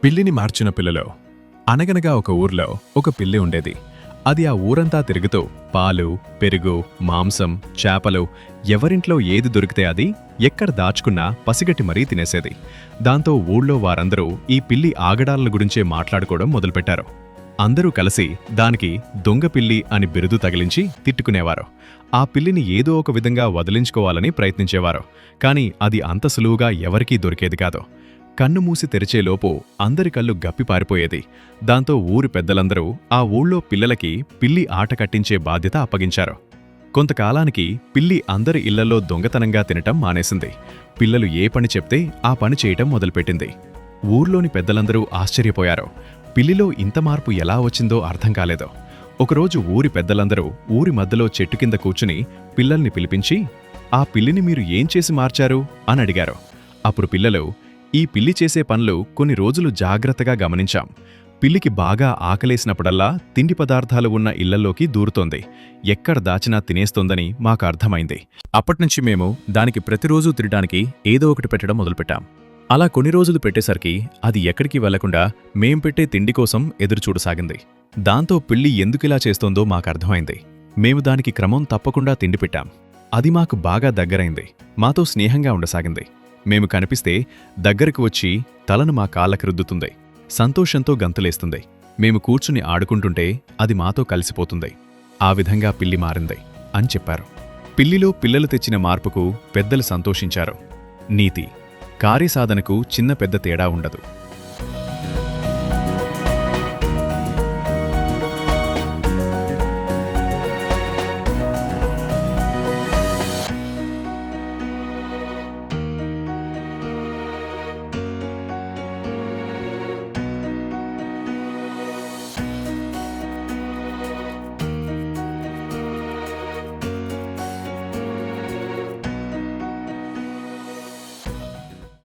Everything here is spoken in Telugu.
పిల్లిని మార్చిన పిల్లలో. అనగనగా ఒక ఊర్లో ఒక పిల్లి ఉండేది. అది ఆ ఊరంతా తిరుగుతూ పాలు, పెరుగు, మాంసం, చేపలు ఎవరింట్లో ఏది దొరికితే అది ఎక్కడ దాచుకున్నా పసిగట్టి మరీ తినేసేది. దాంతో ఊళ్ళో వారందరూ ఈ పిల్లి ఆగడాల గురించే మాట్లాడుకోవడం మొదలుపెట్టారు. అందరూ కలిసి దానికి దొంగ పిల్లి అని బిరుదు తగిలించి తిట్టుకునేవారు. ఆ పిల్లిని ఏదో ఒక విధంగా వదిలించుకోవాలని ప్రయత్నించేవారు. కాని అది అంత సులువుగా ఎవరికీ దొరికేది కాదు. కన్ను మూసి తెరిచేలోపు అందరి కళ్ళు గప్పి పారిపోయేది. దాంతో ఊరి పెద్దలందరూ ఆ ఊళ్ళో పిల్లలకి పిల్లి ఆట కట్టించే బాధ్యత అప్పగించారు. కొంతకాలానికి పిల్లి అందరి ఇళ్లలో దొంగతనంగా తినటం మానేసింది. పిల్లలు ఏ పని చెప్తే ఆ పని చేయటం మొదలుపెట్టింది. ఊర్లోని పెద్దలందరూ ఆశ్చర్యపోయారు. పిల్లిలో ఇంత మార్పు ఎలా వచ్చిందో అర్థం కాలేదు. ఒకరోజు ఊరి పెద్దలందరూ ఊరి మధ్యలో చెట్టు కింద కూర్చుని పిల్లల్ని పిలిపించి, "ఆ పిల్లిని మీరు ఏం చేసి మార్చారు?" అని అడిగారు. అప్పుడు పిల్లలు, "ఈ పిల్లి చేసే పనులు కొన్ని రోజులు జాగ్రత్తగా గమనించాం. పిల్లికి బాగా ఆకలేసినప్పుడల్లా తిండి పదార్థాలు ఉన్న ఇళ్లలోకి దూరుతోంది. ఎక్కడ దాచినా తినేస్తోందని మాకు అర్థమైంది. అప్పట్నుంచి మేము దానికి ప్రతిరోజూ తినడానికి ఏదో ఒకటి పెట్టడం మొదలుపెట్టాం. అలా కొన్ని రోజులు పెట్టేసరికి అది ఎక్కడికి వెళ్లకుండా మేం పెట్టే తిండి కోసం ఎదురుచూడసాగింది. దాంతో పిల్లి ఎందుకిలా చేస్తోందో మాకర్థమైంది. మేము దానికి క్రమం తప్పకుండా తిండి పెట్టాం. అది మాకు బాగా దగ్గరైంది. మాతో స్నేహంగా ఉండసాగింది. మేము కనిపిస్తే దగ్గరకు వచ్చి తలను మా కాళ్ళకి రుద్దుతుంది. సంతోషంతో గంతులేస్తుంది. మేము కూర్చుని ఆడుకుంటుంటే అది మాతో కలిసిపోతుంది. ఆ విధంగా పిల్లి మారింది" అని చెప్పారు. పిల్లిలో పిల్లలు తెచ్చిన మార్పుకు పెద్దలు సంతోషించారు. నీతి: కార్యసాధనకు చిన్న పెద్ద తేడా ఉండదు.